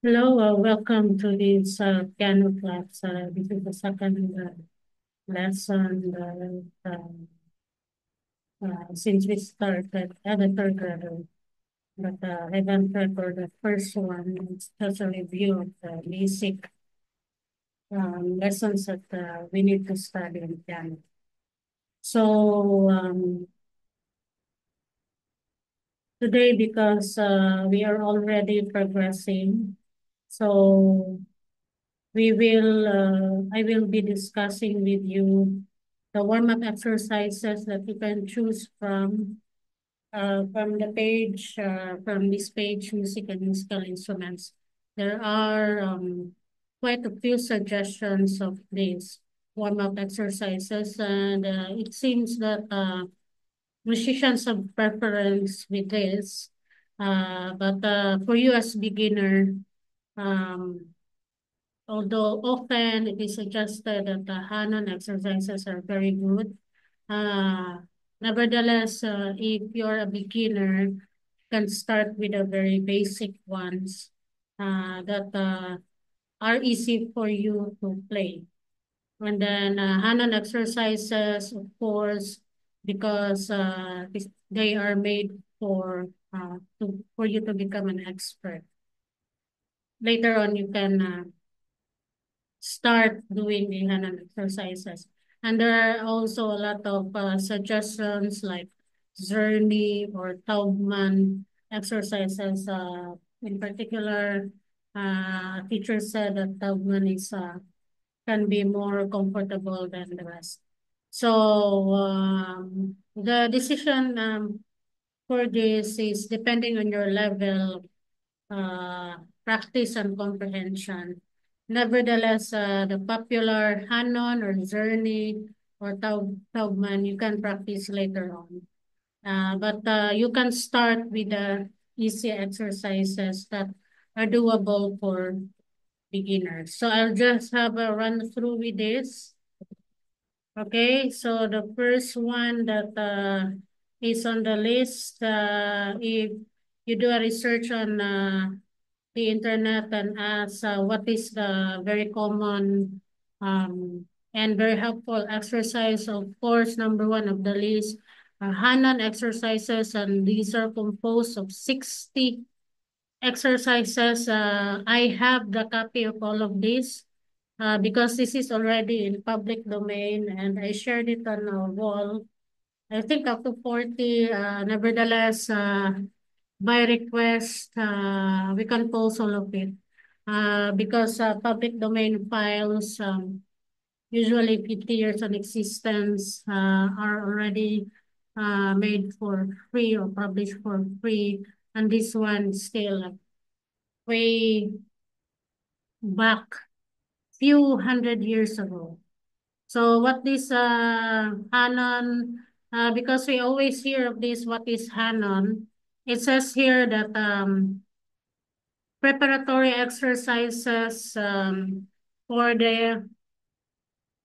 Hello, welcome to this piano class. This is the second lesson since we started at the third grade. But I went for the first one. It's just a review of the basic lessons that we need to study in piano. So today, because we are already progressing, so I will be discussing with you the warm-up exercises that you can choose from from this page, music and musical instruments. There are quite a few suggestions of these warm-up exercises, and it seems that musicians have preference with this. But for you as beginner, um, although often it is suggested that the Hanon exercises are very good, uh, nevertheless, if you're a beginner, you can start with the very basic ones that are easy for you to play. And then Hanon exercises, of course, because they are made for you to become an expert. Later on, you can start doing the Hanan exercises. And there are also a lot of suggestions like Zerny or Taubman exercises. In particular, teacher said that Taubman is can be more comfortable than the rest. So the decision for this is depending on your level uh, practice and comprehension. Nevertheless, the popular Hanon or Zerny or Taubman, you can practice later on. But you can start with the easy exercises that are doable for beginners. So I'll just have a run through with this. Okay, so the first one that is on the list, if you do a research on the internet and ask what is the very common and very helpful exercise, of course, number one of the list are Hanan exercises, and these are composed of 60 exercises. I have the copy of all of these because this is already in public domain and I shared it on a wall. I think up to 40. Nevertheless, by request, we can post all of it because public domain files, usually 50 years of existence, are already made for free or published for free. And this one still way back few hundred years ago. So what is Hanon? Because we always hear of this, what is Hanon? It says here that preparatory exercises for the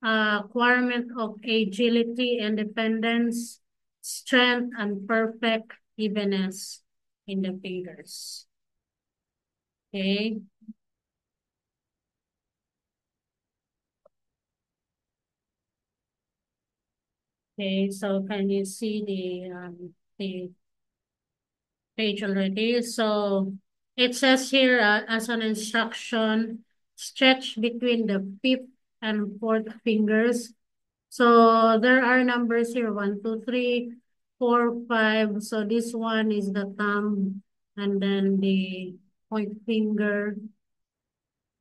acquirement of agility, independence, strength, and perfect evenness in the fingers. Okay. Okay. So can you see the page already? So it says here as an instruction, stretch between the fifth and fourth fingers. So there are numbers here, 1, 2, 3, 4, 5. So this one is the thumb, and then the point finger,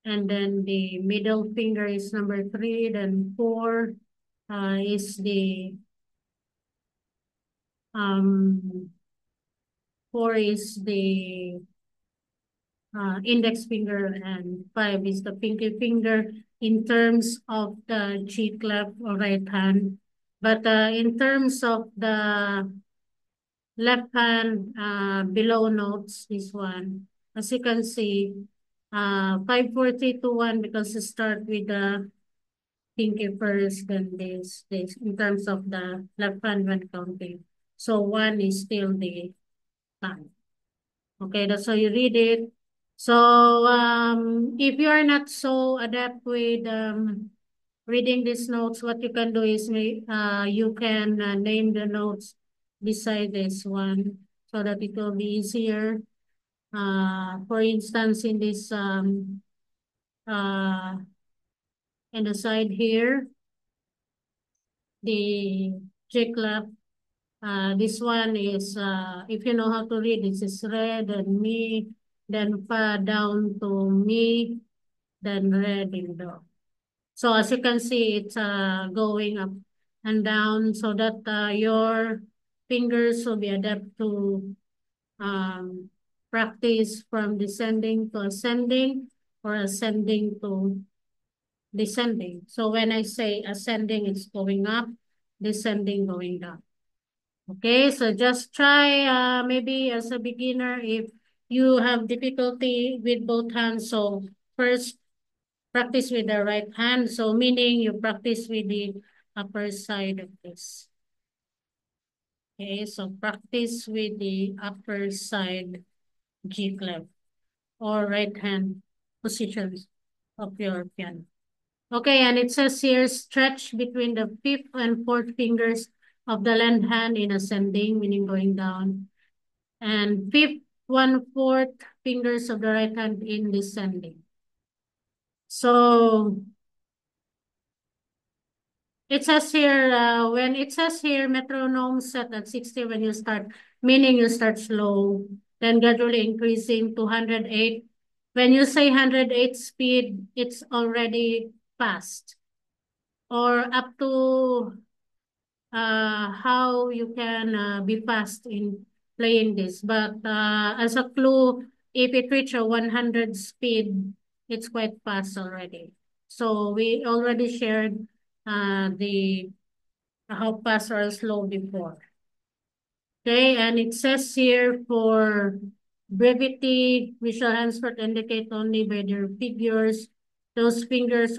and then the middle finger is number 3, then 4 is the um 4 is the index finger, and 5 is the pinky finger in terms of the cheek left or right hand. But in terms of the left hand below notes, this one, as you can see, 5, 4, 3, 2, 1, because you start with the pinky first, then this, in terms of the left hand when counting. So 1 is still the thumb. Okay, that's how you read it. So if you are not so adept with reading these notes, what you can do is you can name the notes beside this one so that it will be easier. For instance, uh, in the side here, the J-clap. This one is, if you know how to read, this is red and me, then pa down to me, then red and do. So as you can see, it's going up and down so that your fingers will be adept to um, practice from descending to ascending or ascending to descending. So when I say ascending, it's going up, descending, going down. Okay, so just try maybe as a beginner if you have difficulty with both hands. So first practice with the right hand. So meaning you practice with the upper side of this. Okay, so practice with the upper side G clef or right hand positions of your piano. Okay, and it says here stretch between the fifth and fourth fingers of the left hand in ascending, meaning going down, and fifth, one-fourth fingers of the right hand in descending. So it says here, when it says here metronome set at 60 when you start, meaning you start slow, then gradually increasing to 108. When you say 108 speed, it's already fast. Or up to how you can be fast in playing this. But as a clue, if it reach a 100 speed, it's quite fast already. So we already shared the how fast or slow before. Okay, and it says here for brevity, we shall henceforth indicate only by their figures, those fingers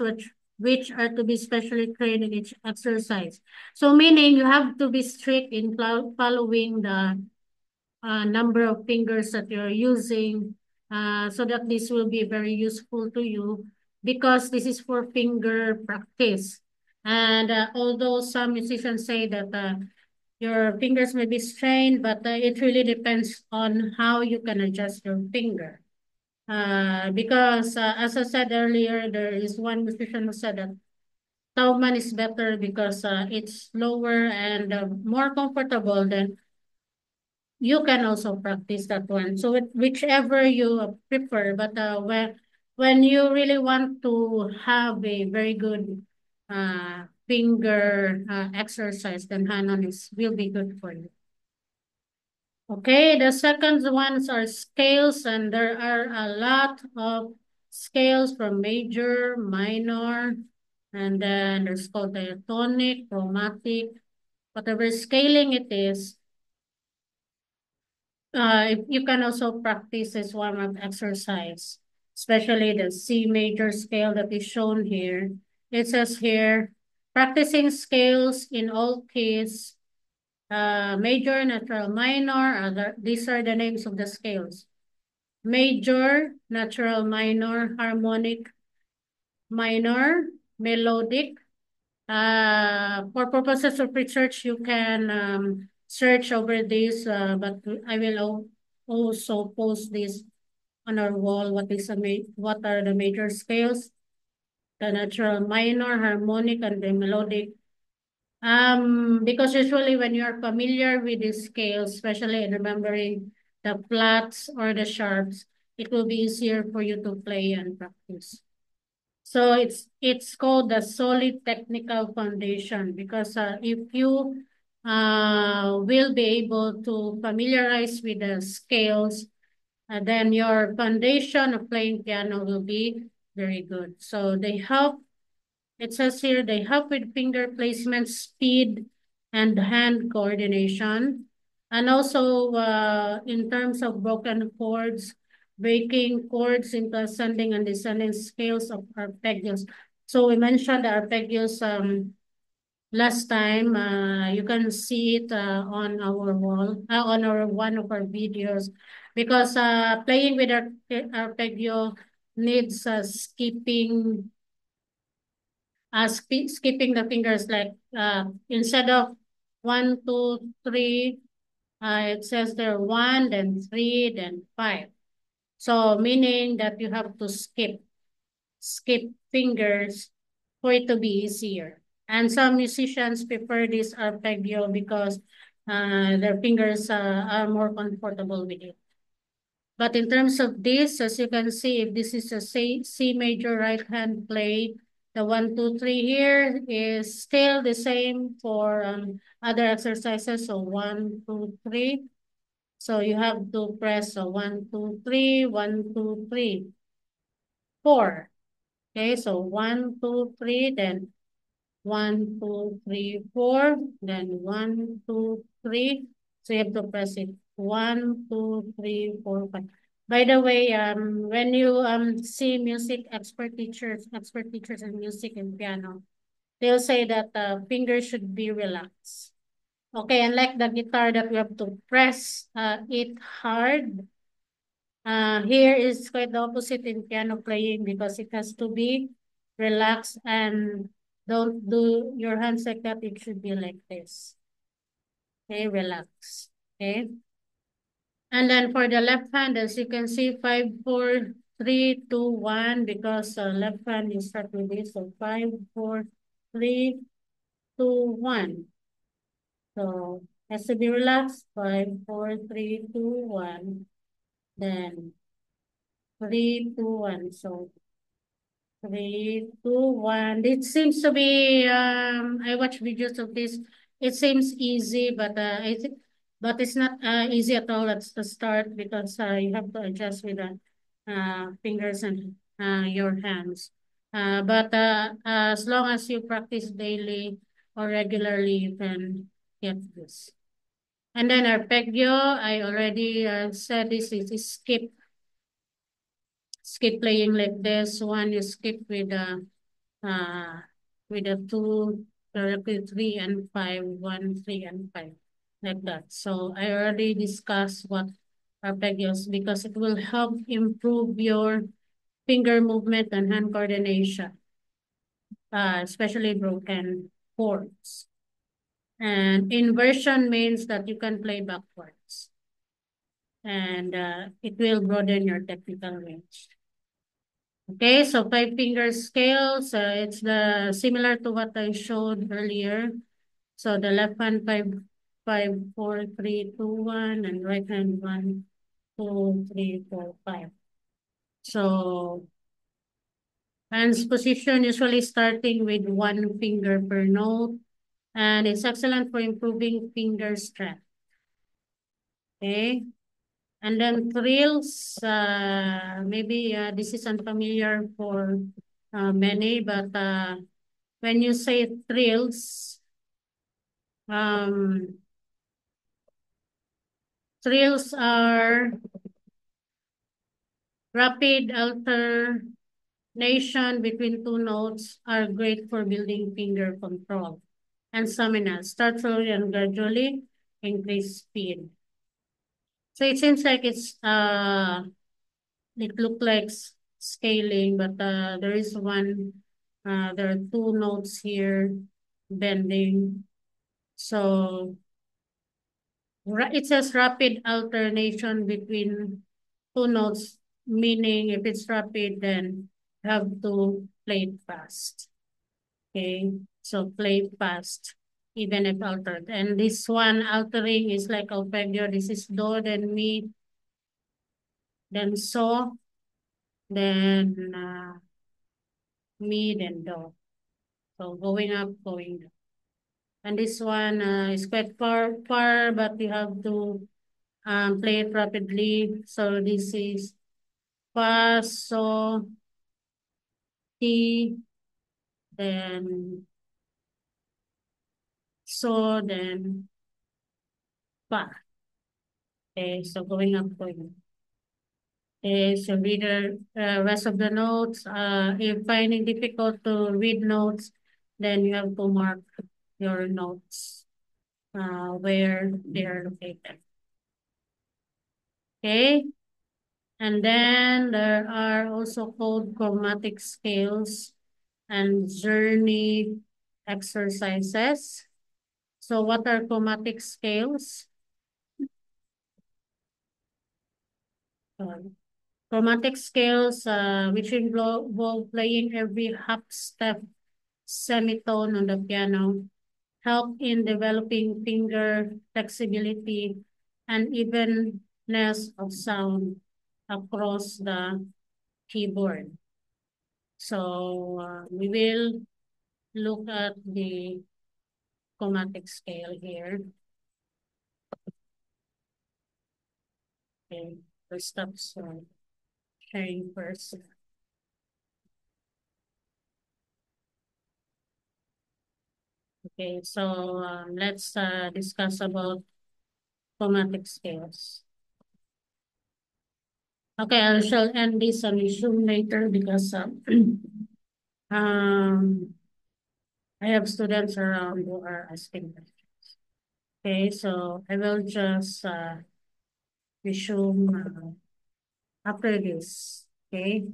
which are to be specially trained in each exercise. So meaning you have to be strict in following the number of fingers that you're using so that this will be very useful to you because this is for finger practice. And although some musicians say that your fingers may be strained, but it really depends on how you can adjust your finger. Because as I said earlier, there is one musician who said that Tauman is better because it's lower and more comfortable than you can also practice that one. So whichever you prefer, but when you really want to have a very good finger exercise, then Hanon is will be good for you. Okay, the second ones are scales, and there are a lot of scales from major, minor, and then there's called diatonic, chromatic, whatever scaling it is. You can also practice this warm-up exercise, especially the C major scale that is shown here. It says here, practicing scales in all keys, major, natural, minor, these are the names of the scales. Major, natural, minor, harmonic, minor, melodic. For purposes of research, you can search over this, but I will also post this on our wall. What are the major scales? The natural, minor, harmonic, and the melodic. Because usually when you are familiar with these scales, especially in remembering the flats or the sharps, it will be easier for you to play and practice. So it's called the solid technical foundation because if you will be able to familiarize with the scales, then your foundation of playing piano will be very good. So they help, it says here, they help with finger placement, speed, and hand coordination. And also in terms of broken chords, breaking chords into ascending and descending scales of arpeggios. So we mentioned the arpeggios last time. You can see it on our wall, on our one of our videos. because playing with arpeggio needs skipping the fingers, like instead of 1, 2, 3, it says there 1, then 3, then 5. So meaning that you have to skip fingers for it to be easier. And some musicians prefer this arpeggio because their fingers are more comfortable with it. But in terms of this, as you can see, if this is a C major right hand play, the 1, 2, 3 here is still the same for other exercises. So 1, 2, 3. So you have to press 1, 2, 3, 1, 2, 3, 4. Okay, so 1, 2, 3, then 1, 2, 3, 4, then 1, 2, 3. So you have to press it 1, 2, 3, 4, 5. By the way, when you see music expert teachers in music and piano, they'll say that fingers should be relaxed. Okay, unlike the guitar that we have to press it hard. Here is quite the opposite in piano playing because it has to be relaxed, and don't do your hands like that. It should be like this. Okay, relax. Okay. And then for the left hand, as you can see, 5, 4, 3, 2, 1, because left hand you start with this. So 5, 4, 3, 2, 1. So has to be relaxed. 5, 4, 3, 2, 1. Then 3, 2, 1. So 3, 2, 1. It seems to be I watch videos of this. It seems easy, but it's not easy at all at the start because you have to adjust with the fingers and your hands. But as long as you practice daily or regularly, you can get this. And then arpeggio, I already said this is skip playing like this. One you skip uh with a 2, directly 3 and 5, 1, 3 and 5, like that. So I already discussed what arpeggios because it will help improve your finger movement and hand coordination, especially broken chords. And inversion means that you can play backwards, and it will broaden your technical range. Okay, so 5 finger scales. It's the similar to what I showed earlier. So the left hand 5, 5, 4, 3, 2, 1, and right hand 1, 2, 3, 4, 5. So hands position usually starting with 1 finger per note, and it's excellent for improving finger strength. Okay. And then trills, maybe this is unfamiliar for many, but when you say trills, um, trills are rapid alternation between two notes, are great for building finger control and stamina. Start slowly and gradually increase speed. So it seems like it look like scaling, but there is there are two notes here bending. So it says rapid alternation between two notes, meaning if it's rapid, then you have to play it fast. Okay, so play fast, even if altered. And this one altering is like arpeggio. This is do, then mi, then so, then mi, then do. So going up, going down. And this one is quite far, but you have to play it rapidly. So this is fa, so, ti, then so, then fa. Okay, so going up, going up. Okay, so read the rest of the notes. If finding difficult to read notes, then you have to mark your notes where they are located. Okay. And then there are also called chromatic scales and journey exercises. So what are chromatic scales? Uh, Chromatic scales, which involve playing every half step semitone on the piano, help in developing finger flexibility and evenness of sound across the keyboard. So we will look at the chromatic scale here. Okay, we'll stop sharing first. Okay, so let's discuss about chromatic scales. Okay, I shall end this on Zoom later because um, I have students around who are asking questions. Okay, so I will just resume after this. Okay.